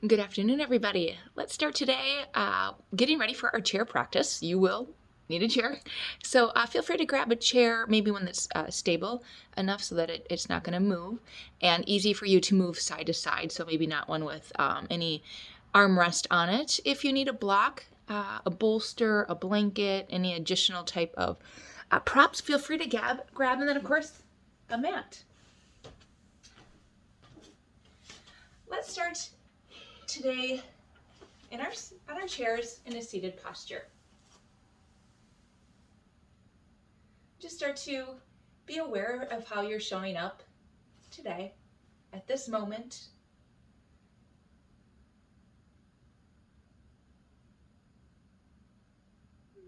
Good afternoon, everybody. Let's start today getting ready for our chair practice. You will need a chair. So feel free to grab a chair, maybe one that's stable enough so that it's not going to move and easy for you to move side to side. So maybe not one with any armrest on it. If you need a block, a bolster, a blanket, any additional type of props, feel free to grab. And then, of course, a mat. Let's start today on our chairs in a seated posture. Just start to be aware of how you're showing up today, at this moment.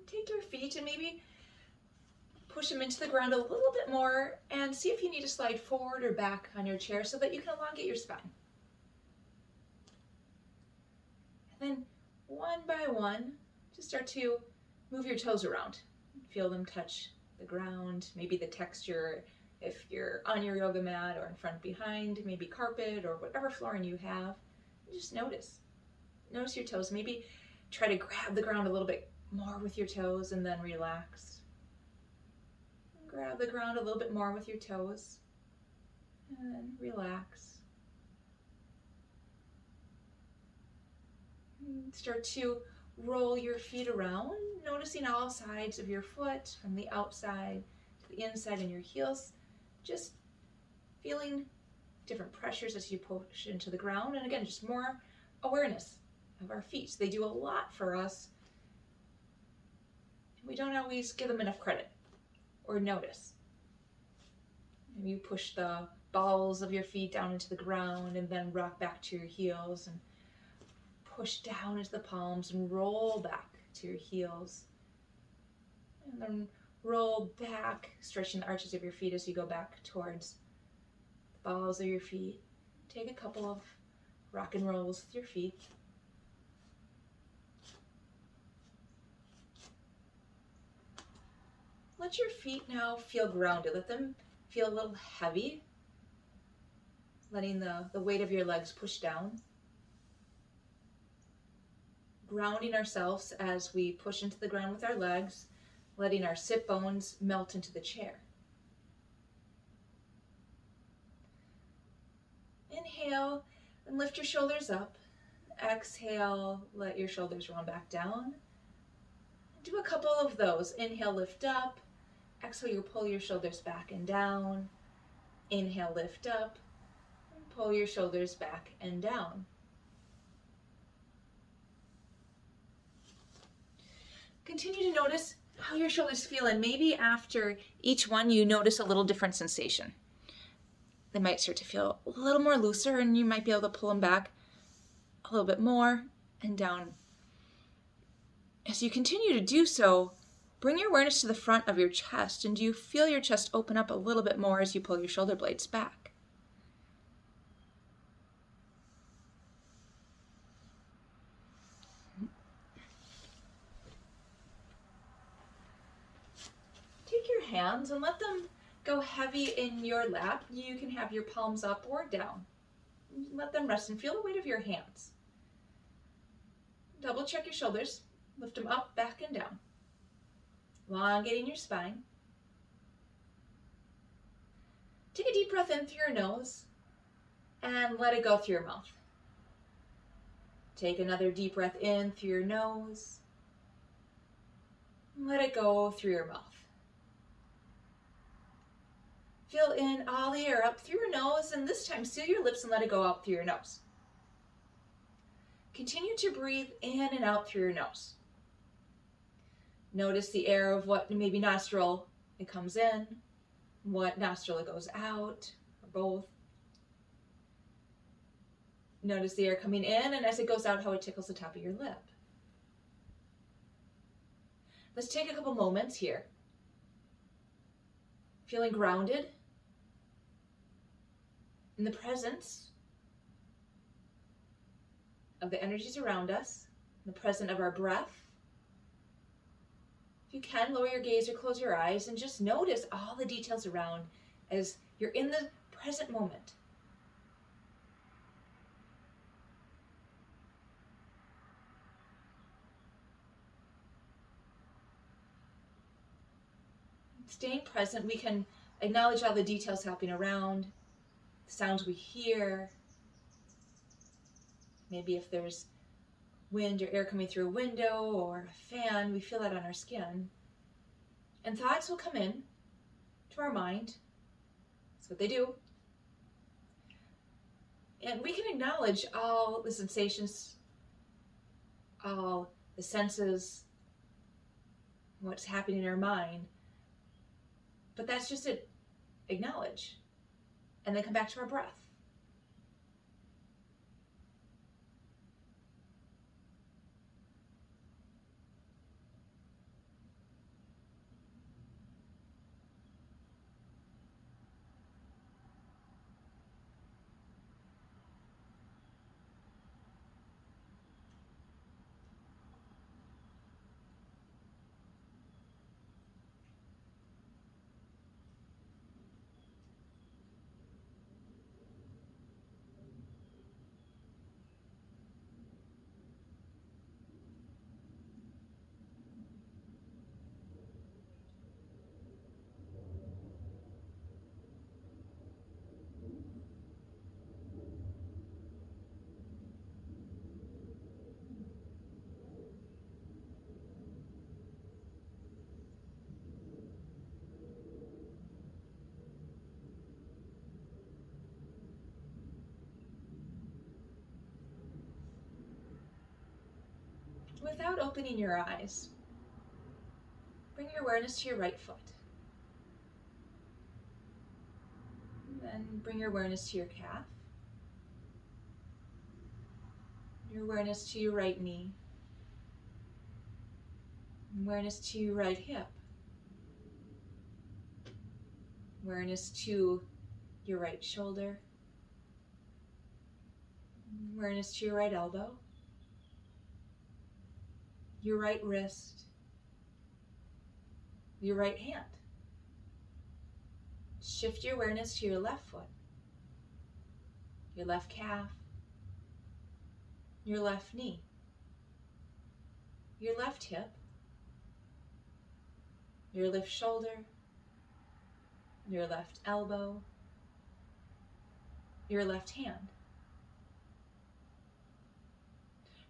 Take your feet and maybe push them into the ground a little bit more and see if you need to slide forward or back on your chair so that you can elongate your spine. And then one by one, just start to move your toes around. Feel them touch the ground, maybe the texture if you're on your yoga mat or in front behind, maybe carpet or whatever flooring you have. Just notice your toes. Maybe try to grab the ground a little bit more with your toes and then relax. Grab the ground a little bit more with your toes and then relax. Start to roll your feet around, noticing all sides of your foot from the outside to the inside and your heels. Just feeling different pressures as you push into the ground. And again, just more awareness of our feet. They do a lot for us. We don't always give them enough credit or notice. Maybe you push the balls of your feet down into the ground and then rock back to your heels and push down into the palms and roll back to your heels. And then roll back, stretching the arches of your feet as you go back towards the balls of your feet. Take a couple of rock and rolls with your feet. Let your feet now feel grounded. Let them feel a little heavy, letting the weight of your legs push down. Grounding ourselves as we push into the ground with our legs, letting our sit bones melt into the chair. Inhale and lift your shoulders up. Exhale, let your shoulders roll back down. Do a couple of those. Inhale, lift up. Exhale, you pull your shoulders back and down. Inhale, lift up. And pull your shoulders back and down. Continue to notice how your shoulders feel, and maybe after each one you notice a little different sensation. They might start to feel a little more looser, and you might be able to pull them back a little bit more and down. As you continue to do so, bring your awareness to the front of your chest, and do you feel your chest open up a little bit more as you pull your shoulder blades back? Take your hands and let them go heavy in your lap. You can have your palms up or down. Let them rest and feel the weight of your hands. Double check your shoulders. Lift them up, back, and down. Elongating your spine. Take a deep breath in through your nose and let it go through your mouth. Take another deep breath in through your nose. Let it go through your mouth. Fill in all the air up through your nose, and this time seal your lips and let it go out through your nose. Continue to breathe in and out through your nose. Notice the air of what maybe nostril it comes in, what nostril it goes out, or both. Notice the air coming in, and as it goes out, how it tickles the top of your lip. Let's take a couple moments here. Feeling grounded in the presence of the energies around us, in the presence of our breath. If you can, lower your gaze or close your eyes and just notice all the details around as you're in the present moment. staying present, we can acknowledge all the details happening around, the sounds we hear. Maybe if there's wind or air coming through a window or a fan, we feel that on our skin. And thoughts will come in to our mind. That's what they do. And we can acknowledge all the sensations, all the senses, what's happening in our mind. But that's just it. Acknowledge. And then come back to our breath. Without opening your eyes, bring your awareness to your right foot. And then bring your awareness to your calf. Your awareness to your right knee. Awareness to your right hip. Awareness to your right shoulder. Awareness to your right elbow. Your right wrist. Your right hand. Shift your awareness to your left foot. Your left calf. Your left knee. Your left hip. Your left shoulder. Your left elbow. Your left hand.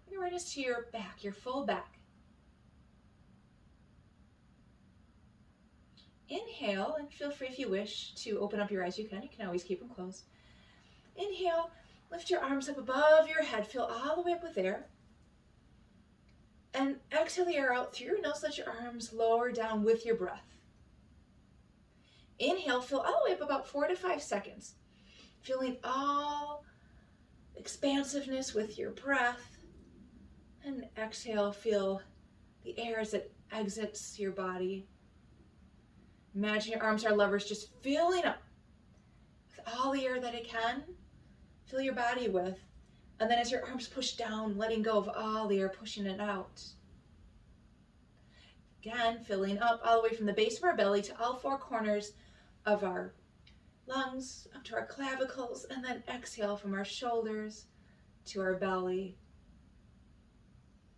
Bring awareness to your back, your full back. Inhale, and feel free if you wish to open up your eyes, you can always keep them closed. Inhale, lift your arms up above your head, fill all the way up with air. And exhale the air out through your nose, let your arms lower down with your breath. Inhale, fill all the way up about 4 to 5 seconds, feeling all expansiveness with your breath. And exhale, feel the air as it exits your body. Imagine your arms are levers just filling up with all the air that it can. Fill your body with. And then as your arms push down, letting go of all the air, pushing it out. Again, filling up all the way from the base of our belly to all 4 corners of our lungs, up to our clavicles, and then exhale from our shoulders to our belly.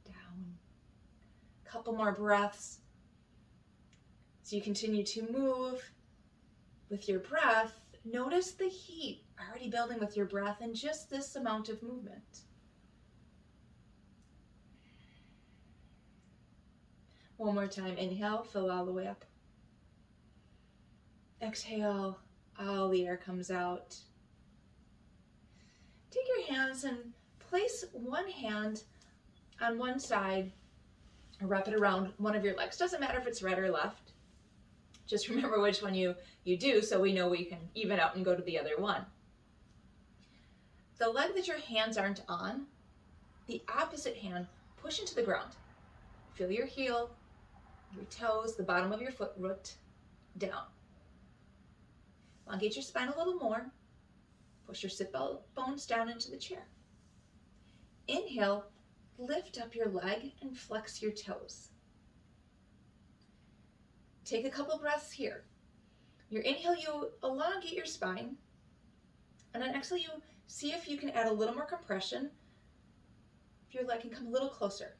Down. Couple more breaths. As you continue to move with your breath, notice the heat already building with your breath in just this amount of movement. One more time, inhale, fill all the way up. Exhale, all the air comes out. Take your hands and place one hand on one side or wrap it around one of your legs. Doesn't matter if it's right or left. Just remember which one you do so we know we can even out and go to the other one. The leg that your hands aren't on, the opposite hand, push into the ground. Feel your heel, your toes, the bottom of your foot root down. Elongate your spine a little more. Push your sit bones down into the chair. Inhale, lift up your leg and flex your toes. Take a couple breaths here. Your inhale, you elongate your spine. And on exhale, you see if you can add a little more compression. If your leg can come a little closer.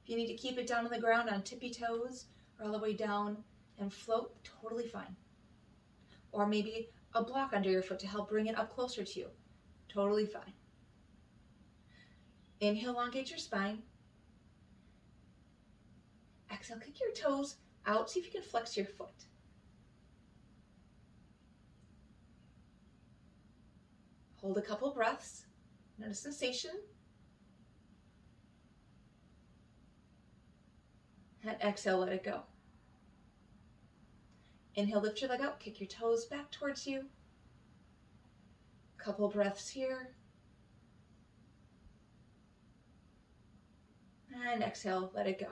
If you need to keep it down on the ground on tippy toes or all the way down and float, totally fine. Or maybe a block under your foot to help bring it up closer to you, totally fine. Inhale, elongate your spine. Exhale, kick your toes out. See if you can flex your foot. Hold a couple breaths. Notice sensation. And exhale, let it go. Inhale, lift your leg up, kick your toes back towards you. Couple breaths here. And exhale, let it go.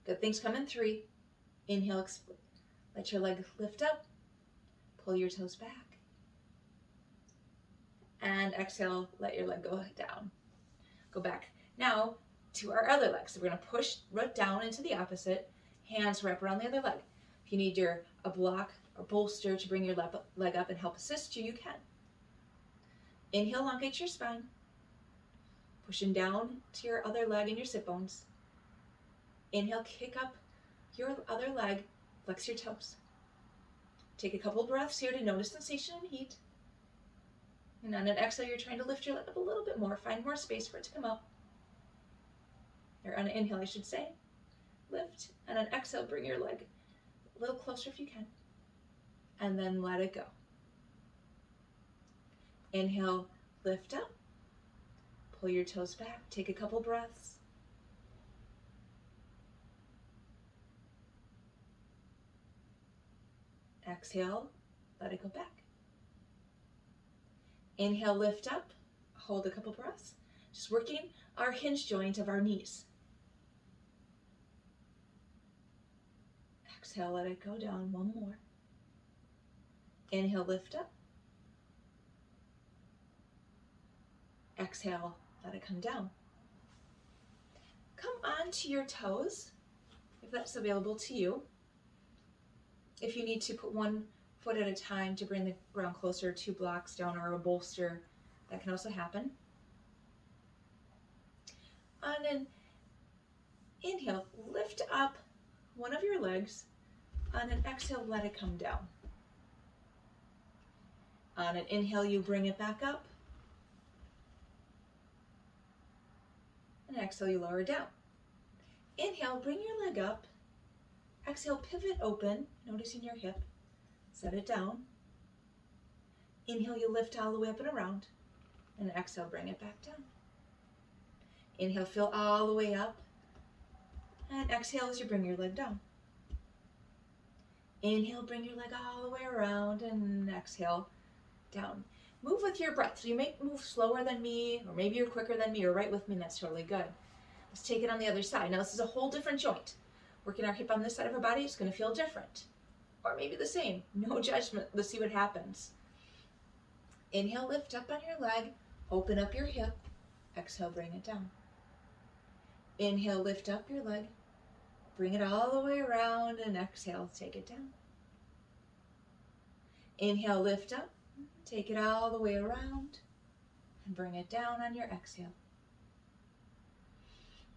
Good things come in 3. Inhale, let your leg lift up. Pull your toes back. And exhale, let your leg go down. Go back. Now to our other leg. So we're going to push right down into the opposite. Hands wrap around the other leg. If you need a block or bolster to bring your leg up and help assist you, you can. Inhale, elongate your spine. Pushing down to your other leg and your sit bones. Inhale, kick up your other leg, flex your toes. Take a couple breaths here to notice sensation and heat. And on an exhale, you're trying to lift your leg up a little bit more, find more space for it to come up. Or on an inhale, I should say. Lift, and on exhale, bring your leg a little closer if you can. And then let it go. Inhale, lift up. Pull your toes back, take a couple breaths. Exhale, let it go back. Inhale, lift up, hold a couple breaths. Just working our hinge joint of our knees. Exhale, let it go down, one more. Inhale, lift up. Exhale, let it come down. Come onto your toes, if that's available to you. If you need to put one foot at a time to bring the ground closer, 2 blocks down, or a bolster, that can also happen. On an inhale, lift up one of your legs. On an exhale, let it come down. On an inhale, you bring it back up. And exhale, you lower it down. Inhale, bring your leg up. Exhale, pivot open, noticing your hip. Set it down. Inhale, you lift all the way up and around. And exhale, bring it back down. Inhale, fill all the way up. And exhale as you bring your leg down. Inhale, bring your leg all the way around, and exhale, down. Move with your breath. So you may move slower than me, or maybe you're quicker than me, or right with me, and that's totally good. Let's take it on the other side. Now this is a whole different joint. Working our hip on this side of our body is going to feel different. Or maybe the same. No judgment. Let's see what happens. Inhale, lift up on your leg. Open up your hip. Exhale, bring it down. Inhale, lift up your leg. Bring it all the way around, and exhale, take it down. Inhale, lift up. Take it all the way around and bring it down on your exhale.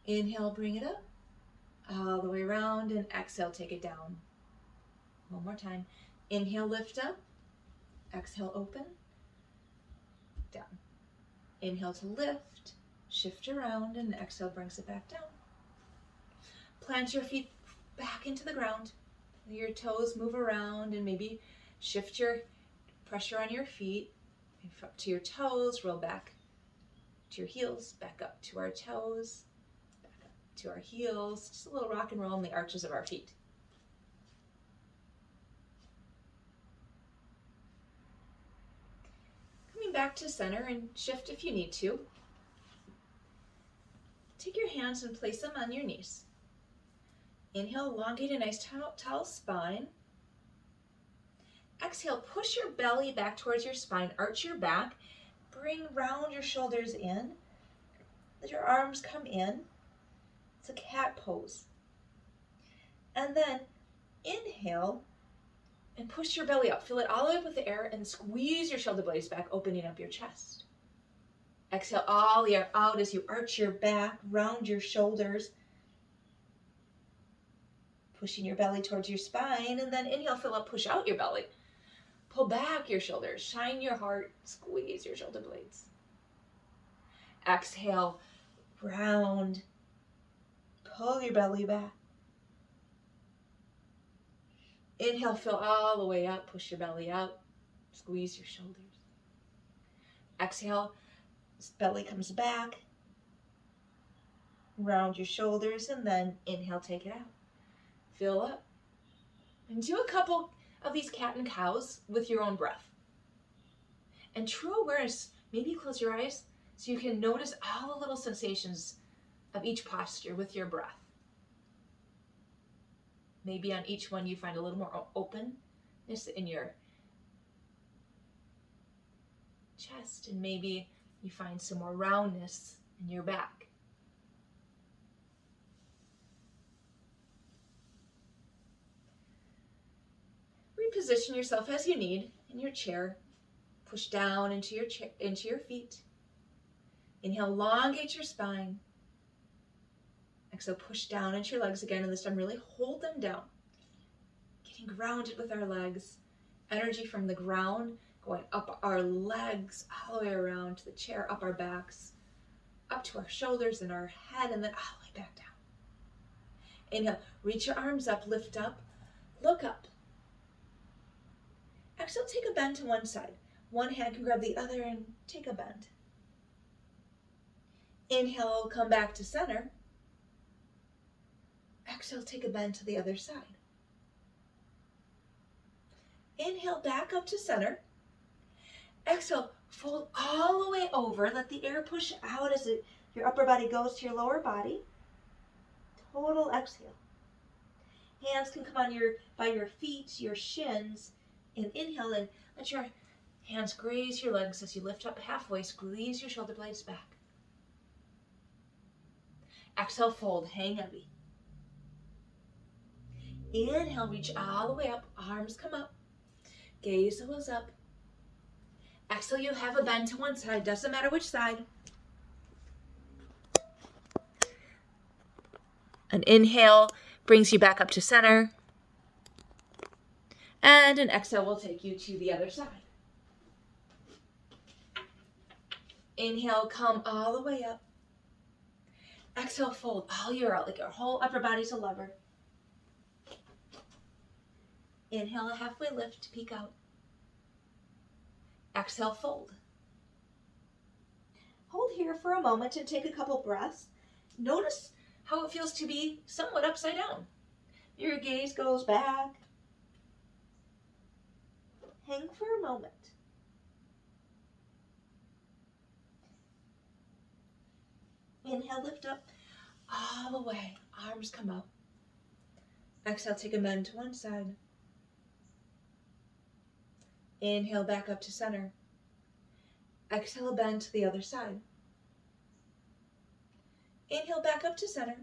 Inhale, bring it up all the way around, and exhale, take it down. One more time. Inhale, lift up. Exhale, open. Down. Inhale to lift. Shift around, and exhale brings it back down. Plant your feet back into the ground. Your toes move around, and maybe shift your pressure on your feet. Up to your toes, roll back to your heels, back up to our toes, back up to our heels. Just a little rock and roll in the arches of our feet. Coming back to center, and shift if you need to. Take your hands and place them on your knees. Inhale, elongate a nice tall spine. Exhale, push your belly back towards your spine, arch your back, bring round your shoulders in, let your arms come in. It's a cat pose. And then inhale and push your belly up. Fill it all the way up with the air and squeeze your shoulder blades back, opening up your chest. Exhale all the air out as you arch your back, round your shoulders. pushing your belly towards your spine, and then inhale, fill up, push out your belly. Pull back your shoulders, shine your heart, squeeze your shoulder blades. Exhale, round, pull your belly back. Inhale, fill all the way up, push your belly out, squeeze your shoulders. Exhale, belly comes back, round your shoulders, and then inhale, take it out. Fill up. And do a couple of these cat and cows with your own breath. And true awareness, maybe close your eyes so you can notice all the little sensations of each posture with your breath. Maybe on each one you find a little more openness in your chest, and maybe you find some more roundness in your back. Reposition yourself as you need in your chair. Push down into your feet. Inhale, elongate your spine. Exhale, push down into your legs again, and this time really hold them down. Getting grounded with our legs. Energy from the ground going up our legs, all the way around to the chair, up our backs, up to our shoulders and our head, and then all the way back down. Inhale, reach your arms up, lift up, look up. Exhale, take a bend to one side. One hand can grab the other and take a bend. Inhale, come back to center. Exhale, take a bend to the other side. Inhale, back up to center. Exhale, fold all the way over. Let the air push out as your upper body goes to your lower body. Total exhale. Hands can come on by your feet, your shins. And inhale, and let your hands graze your legs as you lift up halfway. Squeeze your shoulder blades back. Exhale, fold, hang heavy. Inhale, reach all the way up. Arms come up. Gaze goes up. Exhale, you have a bend to one side. Doesn't matter which side. An inhale brings you back up to center. And an exhale will take you to the other side. Inhale, come all the way up. Exhale, fold all your out, like your whole upper body's a lever. Inhale, a halfway lift, peek out. Exhale, fold. Hold here for a moment and take a couple breaths. Notice how it feels to be somewhat upside down. Your gaze goes back. Hang for a moment. Inhale, lift up all the way. Arms come up. Exhale, take a bend to one side. Inhale, back up to center. Exhale, bend to the other side. Inhale, back up to center.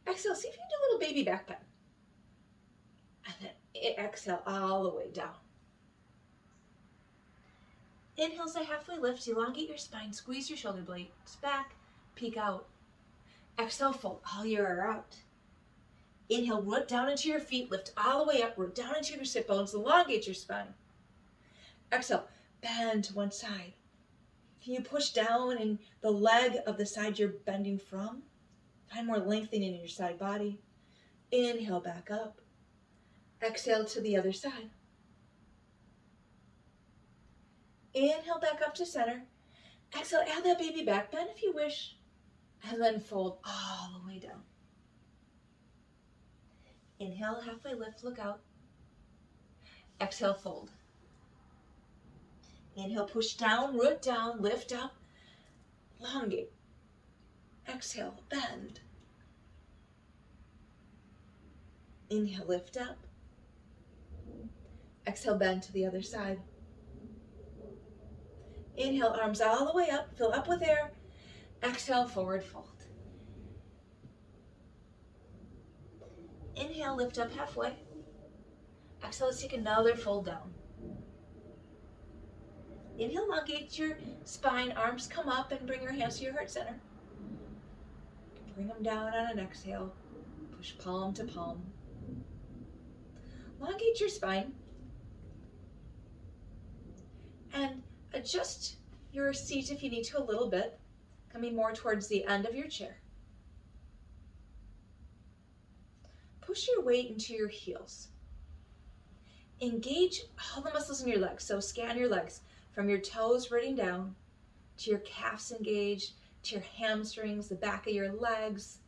Exhale, see if you can do a little baby back bend. And then exhale all the way down. Inhale, say halfway lift, elongate your spine, squeeze your shoulder blades back, peek out. Exhale, fold all your air out. Inhale, root down into your feet, lift all the way up, root down into your sit bones, elongate your spine. Exhale, bend to one side. Can you push down in the leg of the side you're bending from? Find more lengthening in your side body. Inhale, back up. Exhale to the other side. Inhale, back up to center. Exhale, add that baby back bend if you wish. And then fold all the way down. Inhale, halfway lift, look out. Exhale, fold. Inhale, push down, root down, lift up, elongate. Exhale, bend. Inhale, lift up. Exhale, bend to the other side. Inhale, arms all the way up, fill up with air. Exhale, forward fold. Inhale, lift up halfway. Exhale, let's take another fold down. Inhale, elongate your spine, arms come up, and bring your hands to your heart center. Bring them down on an exhale. Push palm to palm. elongate your spine and adjust your seat if you need to a little bit, coming more towards the end of your chair. Push your weight into your heels. Engage all the muscles in your legs. So scan your legs from your toes running down to your calves engaged, to your hamstrings, the back of your legs,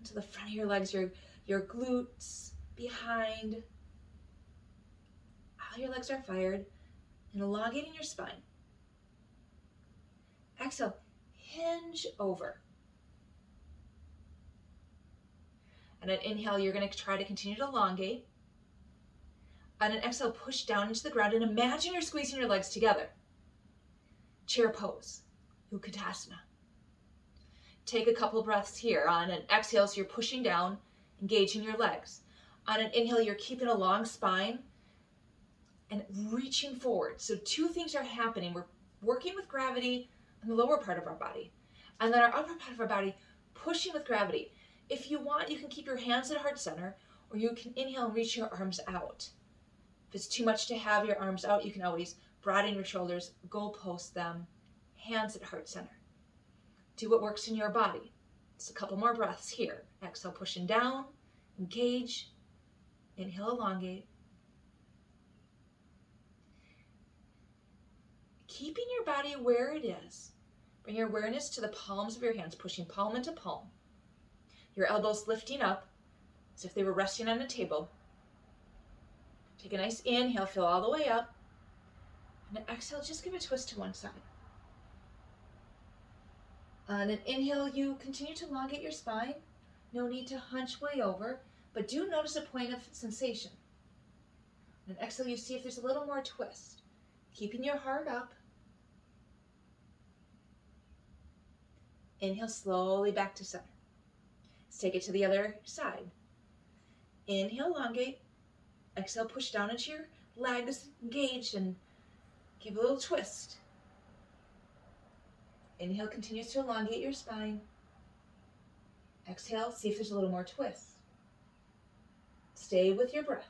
to the front of your legs, your glutes, behind. All your legs are fired and elongating your spine. Exhale, hinge over. And an inhale, you're going to try to continue to elongate. On an exhale, push down into the ground and imagine you're squeezing your legs together. Chair pose, Utkatasana. Take a couple breaths here. On an exhale, so you're pushing down, engaging your legs. On an inhale, you're keeping a long spine and reaching forward. So two things are happening. We're working with gravity on the lower part of our body. And then our upper part of our body, pushing with gravity. If you want, you can keep your hands at heart center, or you can inhale and reach your arms out. If it's too much to have your arms out, you can always broaden your shoulders, goalpost them, hands at heart center. Do what works in your body. Just a couple more breaths here. Exhale, pushing down, engage, inhale, elongate. Keeping your body where it is. Bring your awareness to the palms of your hands, pushing palm into palm. Your elbows lifting up as if they were resting on a table. Take a nice inhale, fill all the way up. And an exhale, just give a twist to one side. On an inhale, you continue to elongate your spine. No need to hunch way over, but do notice a point of sensation. On an exhale, you see if there's a little more twist. Keeping your heart up. Inhale slowly back to center. Let's take it to the other side. Inhale, elongate. Exhale, push down into your legs, engage, and give a little twist. Inhale continues to elongate your spine. Exhale, see if there's a little more twist. Stay with your breath.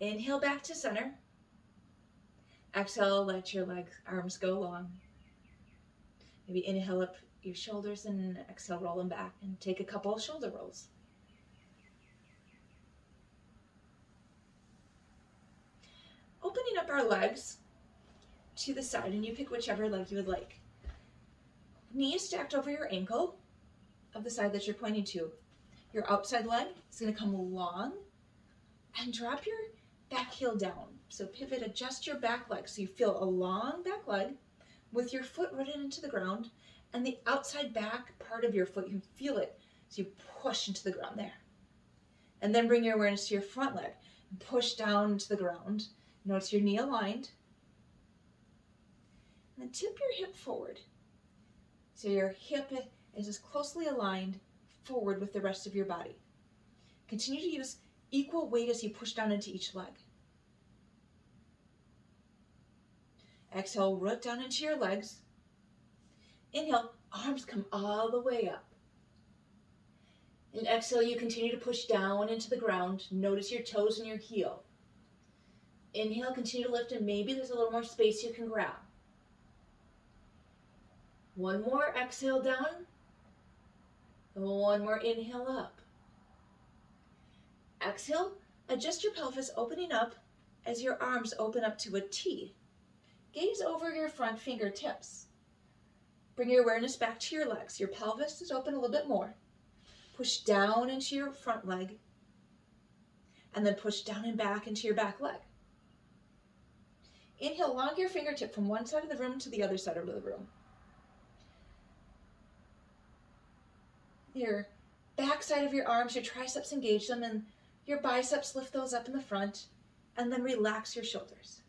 Inhale back to center. Exhale, let your legs, arms go long. Maybe inhale up your shoulders and exhale, roll them back and take a couple of shoulder rolls. Opening up our legs to the side, and you pick whichever leg you would like. Knees stacked over your ankle of the side that you're pointing to. Your outside leg is going to come long and drop your back heel down. So pivot, adjust your back leg so you feel a long back leg with your foot rooted into the ground, and the outside back part of your foot, you can feel it, so you push into the ground there. And then bring your awareness to your front leg and push down into the ground. Notice your knee aligned. And then tip your hip forward. So your hip is as closely aligned forward with the rest of your body. Continue to use equal weight as you push down into each leg. Exhale, root down into your legs. Inhale, arms come all the way up. And exhale, you continue to push down into the ground. Notice your toes and your heel. Inhale, continue to lift, and maybe there's a little more space you can grab. One more exhale down. And one more inhale up. Exhale, adjust your pelvis, opening up as your arms open up to a T. Gaze over your front fingertips. Bring your awareness back to your legs. Your pelvis is open a little bit more. Push down into your front leg. And then push down and back into your back leg. Inhale, elongate your fingertip from one side of the room to the other side of the room. Your back side of your arms, your triceps, engage them, and your biceps, lift those up in the front, and then relax your shoulders.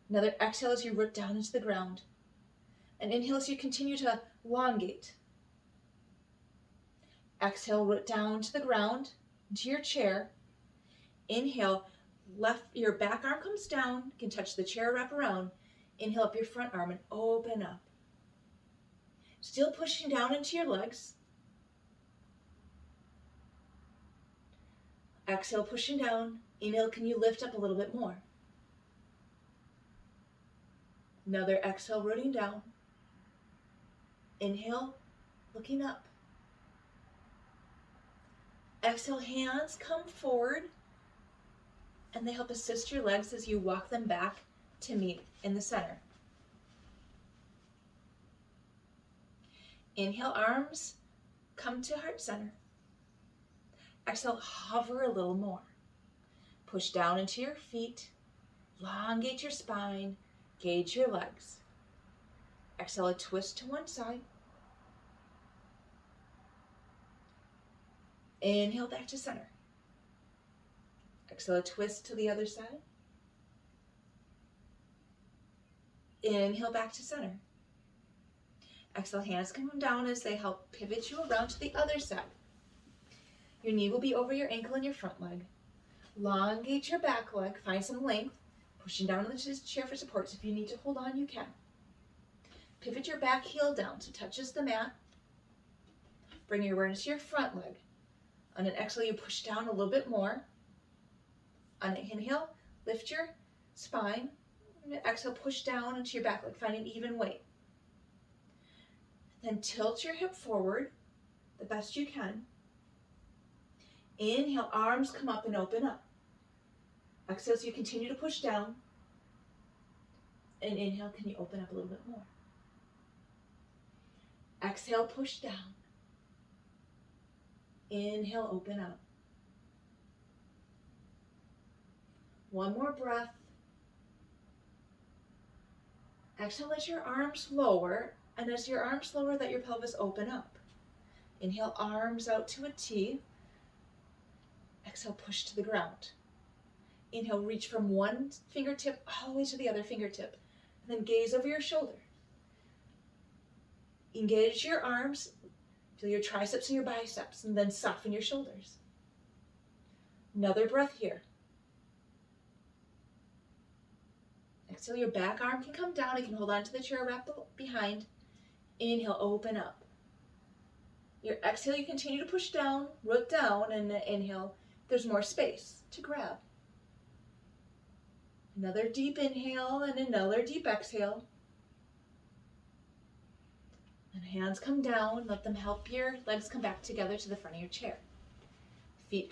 Another exhale as you root down into the ground. And inhale as you continue to elongate. Exhale, root down to the ground, into your chair. Inhale, your back arm comes down, you can touch the chair, wrap around. Inhale up your front arm and open up. Still pushing down into your legs. Exhale, pushing down. Inhale, can you lift up a little bit more? Another exhale, rooting down. Inhale, looking up. Exhale, hands come forward, and they help assist your legs as you walk them back to meet in the center. Inhale, arms come to heart center. Exhale, hover a little more. Push down into your feet, elongate your spine, gauge your legs. Exhale, a twist to one side. Inhale, back to center. Exhale, a twist to the other side. Inhale, back to center. Exhale, hands come down as they help pivot you around to the other side. Your knee will be over your ankle and your front leg. Elongate your back leg, find some length, pushing down into the chair for support. So if you need to hold on, you can. Pivot your back heel down so it touches the mat. Bring your awareness to your front leg. On an exhale, you push down a little bit more. On an inhale, lift your spine. On an exhale, push down into your back leg, find an even weight. Then tilt your hip forward the best you can. Inhale, arms come up and open up. Exhale, so you continue to push down. And inhale, can you open up a little bit more? Exhale, push down. Inhale, open up. One more breath. Exhale, let your arms lower. And as your arms lower, let your pelvis open up. Inhale, arms out to a T. Exhale, push to the ground. Inhale, reach from one fingertip all the way to the other fingertip. And then gaze over your shoulder. Engage your arms, feel your triceps and your biceps, and then soften your shoulders. Another breath here. Exhale, your back arm can come down. You can hold on to the chair wrap behind. Inhale, open up. Your exhale, you continue to push down, root down, and inhale, there's more space to grab. Another deep inhale and another deep exhale. And hands come down, let them help your legs come back together to the front of your chair.